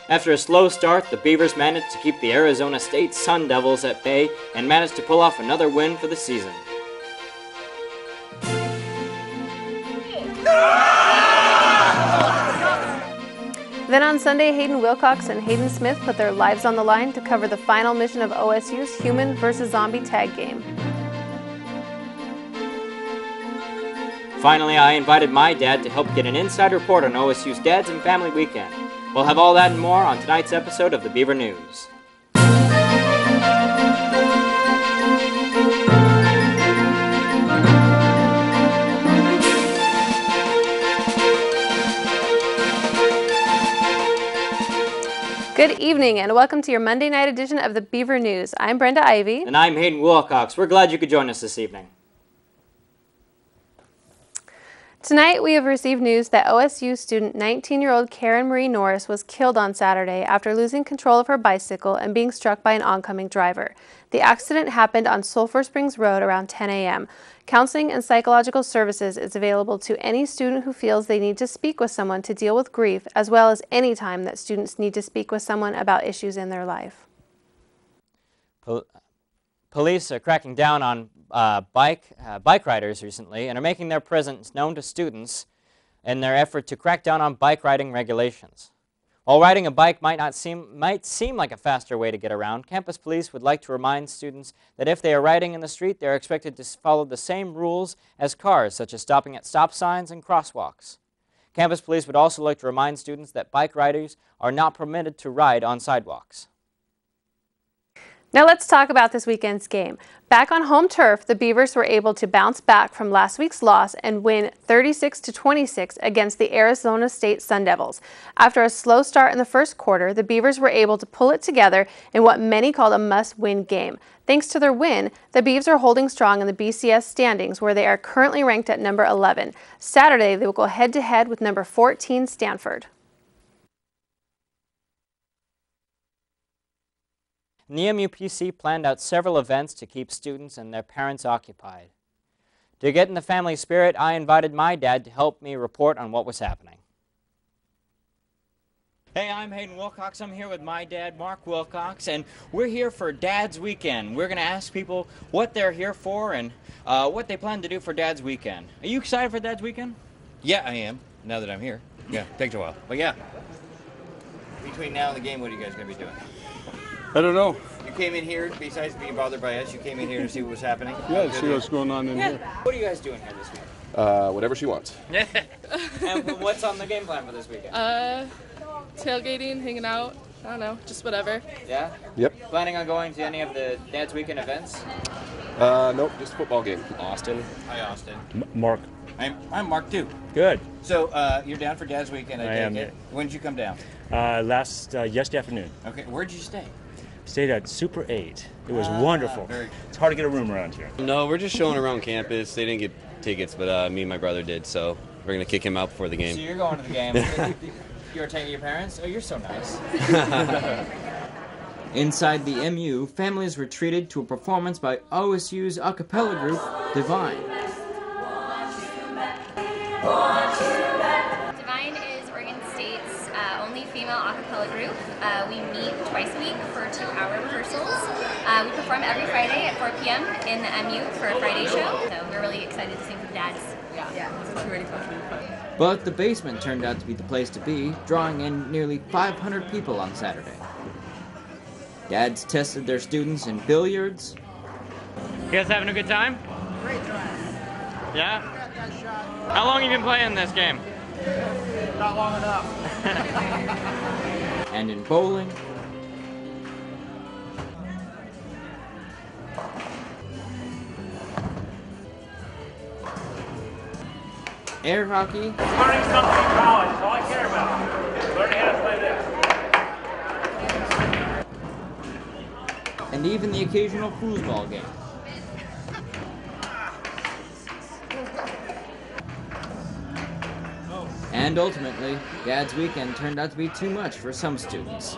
After a slow start, the Beavers managed to keep the Arizona State Sun Devils at bay and managed to pull off another win for the season. Then on Sunday, Hayden Wilcox and Hayden Smith put their lives on the line to cover the final mission of OSU's Human vs. Zombie tag game. Finally, I invited my dad to help get an inside report on OSU's Dads and Family Weekend. We'll have all that and more on tonight's episode of the Beaver News. Good evening and welcome to your Monday night edition of the Beaver News. I'm Brenda Ivey. And I'm Hayden Wilcox. We're glad you could join us this evening. Tonight we have received news that OSU student 19-year-old Karen Marie Norris was killed on Saturday after losing control of her bicycle and being struck by an oncoming driver. The accident happened on Sulphur Springs Road around 10 a.m. Counseling and psychological services is available to any student who feels they need to speak with someone to deal with grief, as well as any time that students need to speak with someone about issues in their life. Police are cracking down on bike riders recently and are making their presence known to students in their effort to crack down on bike riding regulations. While riding a bike might seem like a faster way to get around, campus police would like to remind students that if they are riding in the street, they are expected to follow the same rules as cars, such as stopping at stop signs and crosswalks. Campus police would also like to remind students that bike riders are not permitted to ride on sidewalks. Now let's talk about this weekend's game. Back on home turf, the Beavers were able to bounce back from last week's loss and win 36-26 against the Arizona State Sun Devils. After a slow start in the first quarter, the Beavers were able to pull it together in what many called a must-win game. Thanks to their win, the Beavs are holding strong in the BCS standings, where they are currently ranked at number 11. Saturday, they will go head-to-head with number 14 Stanford. The MUPC planned out several events to keep students and their parents occupied. To get in the family spirit, I invited my dad to help me report on what was happening. Hey, I'm Hayden Wilcox. I'm here with my dad, Mark Wilcox, and we're here for Dad's Weekend. We're going to ask people what they're here for and what they plan to do for Dad's Weekend. Are you excited for Dad's Weekend? Yeah, I am, now that I'm here. Yeah, takes a while, but yeah. Between now and the game, what are you guys going to be doing? I don't know. You came in here, besides being bothered by us, you came in here to see what was happening? Yeah, see what's going on in here. What are you guys doing here this week? Whatever she wants. And what's on the game plan for this weekend? Tailgating, hanging out, I don't know, just whatever. Yeah? Yep. Planning on going to any of the Dad's Weekend events? Nope, just a football game. Austin. Hi, Austin. Mark. I'm Mark, too. Good. So, you're down for Dad's Weekend, I am. take it. When did you come down? Yesterday afternoon. Okay, where'd you stay? Stayed at Super 8. It was wonderful. It's hard to get a room around here. No, we're just showing around campus. They didn't get tickets, but me and my brother did, so we're going to kick him out before the game. So you're going to the game. You're taking your parents? Oh, you're so nice. Inside the MU, families were treated to a performance by OSU's a cappella group, Divine. Divine is Oregon State's only female a cappella group. We meet twice a week for 2-hour rehearsals. We perform every Friday at 4 p.m. in the MU for a Friday show. So we're really excited to sing for the dads. Yeah, it's really fun. But the basement turned out to be the place to be, drawing in nearly 500 people on Saturday. Dads tested their students in billiards. You guys having a good time? Great time. Yeah? Got that shot. How long have you been playing this game? Not long enough. And in bowling. Air hockey. Learning something in college is all I care about. Learning how to play this. And even the occasional foosball game. And ultimately, Dad's Weekend turned out to be too much for some students.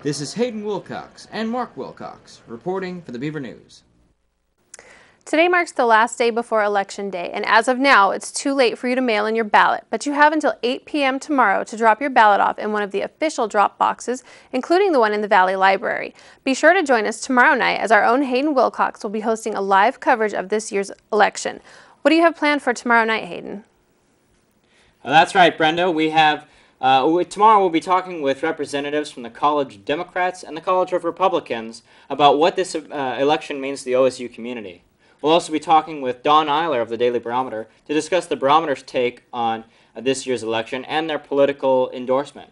This is Hayden Wilcox and Mark Wilcox reporting for the Beaver News. Today marks the last day before Election Day, and as of now, it's too late for you to mail in your ballot, but you have until 8 p.m. tomorrow to drop your ballot off in one of the official drop boxes, including the one in the Valley Library. Be sure to join us tomorrow night as our own Hayden Wilcox will be hosting a live coverage of this year's election. What do you have planned for tomorrow night, Hayden? Well, that's right, Brenda. We have tomorrow we'll be talking with representatives from the College of Democrats and the College of Republicans about what this election means to the OSU community. We'll also be talking with Don Eiler of the Daily Barometer to discuss the Barometer's take on this year's election and their political endorsement.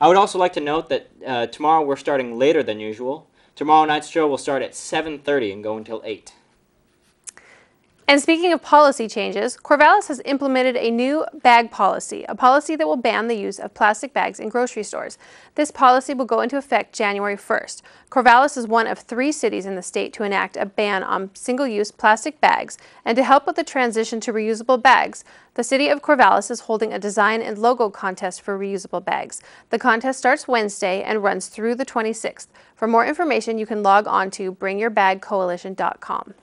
I would also like to note that tomorrow we're starting later than usual. Tomorrow night's show will start at 7:30 and go until 8. And speaking of policy changes, Corvallis has implemented a new bag policy, a policy that will ban the use of plastic bags in grocery stores. This policy will go into effect January 1st. Corvallis is one of 3 cities in the state to enact a ban on single-use plastic bags, and to help with the transition to reusable bags, the city of Corvallis is holding a design and logo contest for reusable bags. The contest starts Wednesday and runs through the 26th. For more information, you can log on to bringyourbagcoalition.com.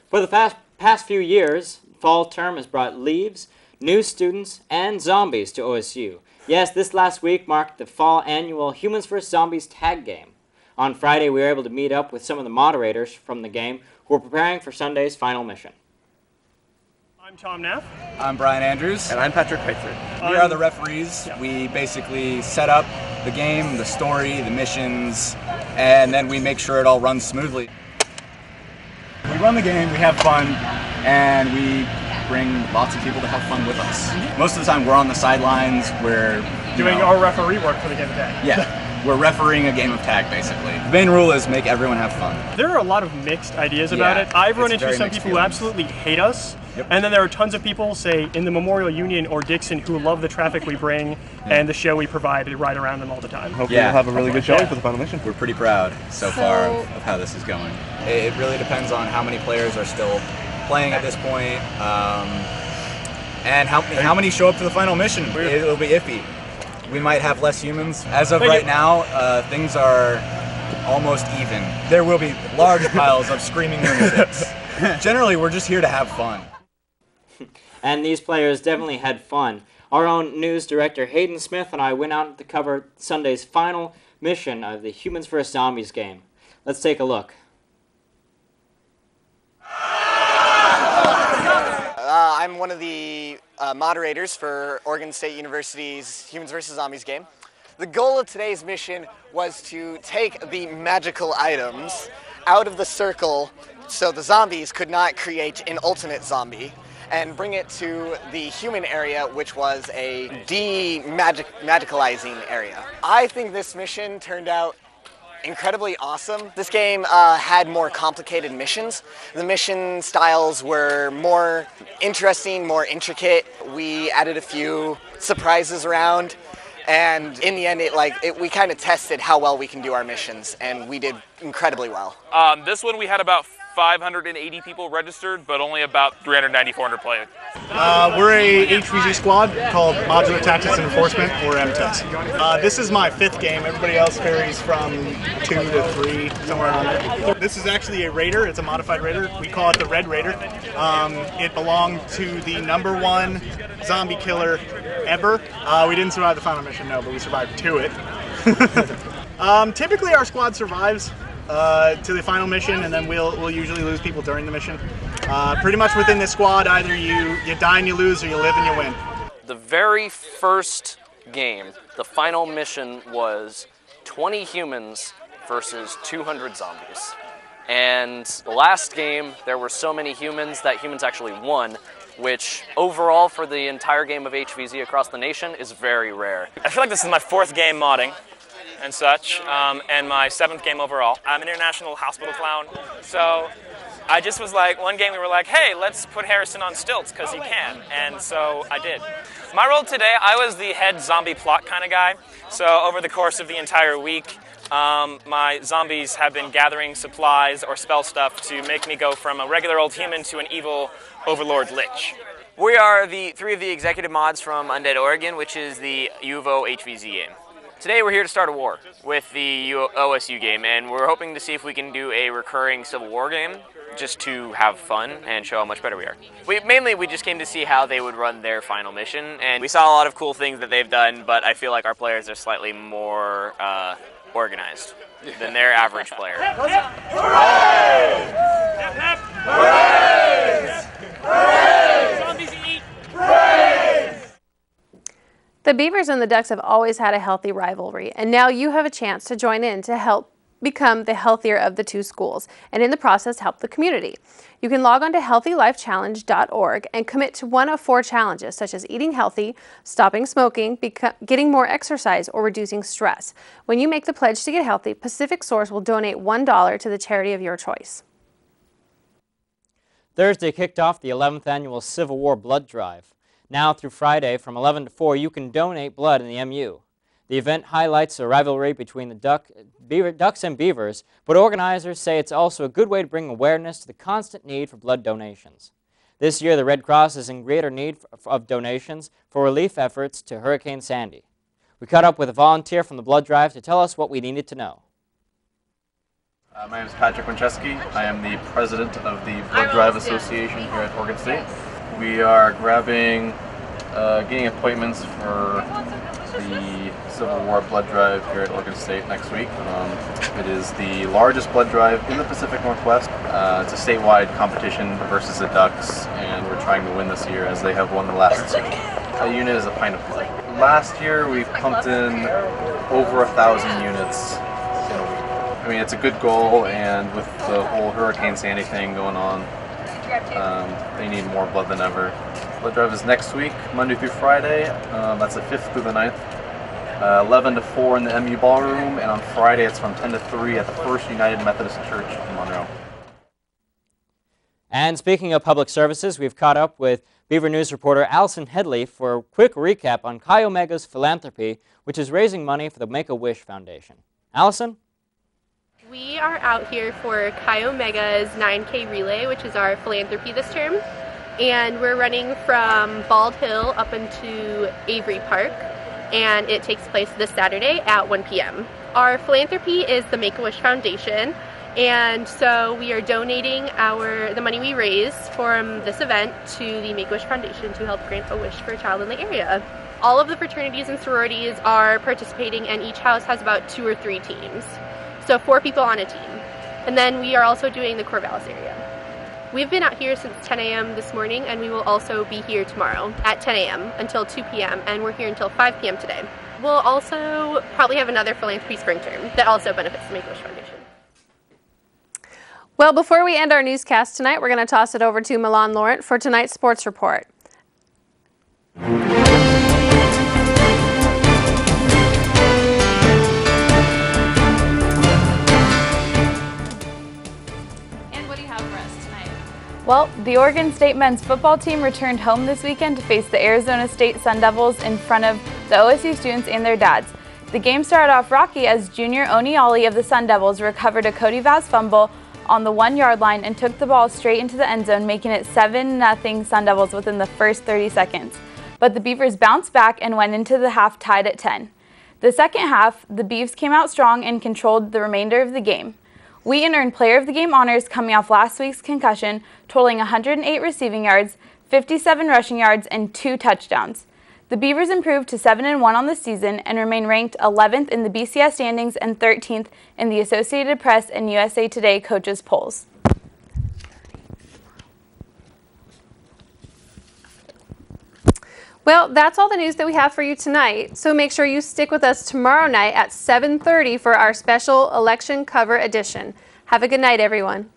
For the past few years, fall term has brought leaves, new students, and zombies to OSU. Yes, this last week marked the fall annual Humans vs. Zombies tag game. On Friday, we were able to meet up with some of the moderators from the game who were preparing for Sunday's final mission. I'm Tom Neff. I'm Brian Andrews. And I'm Patrick Pitford. We are the referees. Yeah. We basically set up the game, the story, the missions, and then we make sure it all runs smoothly. We run the game, we have fun, and we bring lots of people to have fun with us. Most of the time we're on the sidelines, we're doing our referee work for the game of tag. Yeah, we're refereeing a game of tag basically. The main rule is make everyone have fun. There are a lot of mixed ideas about it. I've run into some people who absolutely hate us, and then there are tons of people, say, in the Memorial Union or Dixon, who love the traffic we bring and the show we provide to ride around them all the time. Hopefully we'll have a really good showing for the final mission. We're pretty proud so far of how this is going. It really depends on how many players are still playing at this point, and how many show up to the final mission. It'll be iffy. We might have less humans. As of right now, things are almost even. There will be large piles of screaming lunatics. Generally, we're just here to have fun. And these players definitely had fun. Our own news director Hayden Smith and I went out to cover Sunday's final mission of the Humans vs. Zombies game. Let's take a look. I'm one of the moderators for Oregon State University's Humans vs. Zombies game. The goal of today's mission was to take the magical items out of the circle so the zombies could not create an ultimate zombie, and bring it to the human area, which was a de-magicalizing area. I think this mission turned out incredibly awesome. This game had more complicated missions. The mission styles were more interesting, more intricate. We added a few surprises around, and in the end, we kind of tested how well we can do our missions, and we did incredibly well. This one we had about 580 people registered, but only about 390, 400 players. We're a HVZ squad called Modular Tactics and Enforcement, or MTES. This is my 5th game. Everybody else varies from 2 to 3, somewhere around there. This is actually a Raider. It's a modified Raider. We call it the Red Raider. It belonged to the #1 zombie killer ever. We didn't survive the final mission, no, but we survived to it. Typically our squad survives to the final mission, and then we'll usually lose people during the mission. Pretty much within this squad, either you die and you lose, or you live and you win. The very first game, the final mission was 20 humans versus 200 zombies. And the last game, there were so many humans that humans actually won, which overall for the entire game of HVZ across the nation is very rare. I feel like this is my 4th game modding and such, and my 7th game overall. I'm an international hospital clown, so I just was like, one game we were like, hey, let's put Harrison on stilts because he can, and so I did. My role today, I was the head zombie plot kind of guy, so over the course of the entire week, my zombies have been gathering supplies or spell stuff to make me go from a regular old human to an evil overlord lich. We are the 3 of the executive mods from Undead Oregon, which is the UVO HVZ game. Today we're here to start a war with the OSU game, and we're hoping to see if we can do a recurring Civil War game just to have fun and show how much better we are. We just came to see how they would run their final mission, and we saw a lot of cool things that they've done, but I feel like our players are slightly more organized than their average player. The Beavers and the Ducks have always had a healthy rivalry, and now you have a chance to join in to help become the healthier of the two schools, and in the process help the community. You can log on to healthylifechallenge.org and commit to one of 4 challenges, such as eating healthy, stopping smoking, getting more exercise, or reducing stress. When you make the pledge to get healthy, Pacific Source will donate $1 to the charity of your choice. Thursday kicked off the 11th annual Civil War Blood Drive. Now through Friday from 11 to 4, you can donate blood in the MU. The event highlights a rivalry between the Ducks and Beavers, but organizers say it's also a good way to bring awareness to the constant need for blood donations. This year, the Red Cross is in greater need of donations for relief efforts to Hurricane Sandy. We caught up with a volunteer from the blood drive to tell us what we needed to know. My name is Patrick Winchesky. I am the president of the Blood Drive Association here at Oregon State. We are getting appointments for the Civil War Blood Drive here at Oregon State next week. It is the largest blood drive in the Pacific Northwest. It's a statewide competition versus the Ducks, and we're trying to win this year as they have won the last 2. A unit is a pint of blood. Last year we pumped in over 1,000 units in a week. I mean, it's a good goal, and with the whole Hurricane Sandy thing going on, they need more blood than ever. Blood drive is next week, Monday through Friday. That's the 5th through the 9th. 11 to 4 in the MU Ballroom, and on Friday it's from 10 to 3 at the First United Methodist Church in Monroe. And speaking of public services, we've caught up with Beaver News reporter Allison Headley for a quick recap on Chi Omega's philanthropy, which is raising money for the Make-A-Wish Foundation. Allison? We are out here for Chi Omega's 9K Relay, which is our philanthropy this term. And we're running from Bald Hill up into Avery Park, and it takes place this Saturday at 1 p.m. Our philanthropy is the Make-A-Wish Foundation, and so we are donating the money we raise from this event to the Make-A-Wish Foundation to help grant a wish for a child in the area. All of the fraternities and sororities are participating, and each house has about 2 or 3 teams. So 4 people on a team. And then we are also doing the Corvallis area. We've been out here since 10 a.m. this morning, and we will also be here tomorrow at 10 a.m. until 2 p.m. and we're here until 5 p.m. today. We'll also probably have another philanthropy spring term that also benefits the Make-A-Wish Foundation. Well, before we end our newscast tonight, we're going to toss it over to Milan Laurent for tonight's sports report. Well, the Oregon State men's football team returned home this weekend to face the Arizona State Sun Devils in front of the OSU students and their dads. The game started off rocky as junior Oniali of the Sun Devils recovered a Cody Vaz fumble on the 1-yard line and took the ball straight into the end zone, making it 7-0 Sun Devils within the first 30 seconds. But the Beavers bounced back and went into the half tied at 10. The second half, the Beavs came out strong and controlled the remainder of the game. Wheaton earned Player of the Game honors coming off last week's concussion, totaling 108 receiving yards, 57 rushing yards, and 2 touchdowns. The Beavers improved to 7-1 on the season and remain ranked 11th in the BCS standings and 13th in the Associated Press and USA Today coaches polls. Well, that's all the news that we have for you tonight, so make sure you stick with us tomorrow night at 7:30 for our special election cover edition. Have a good night, everyone.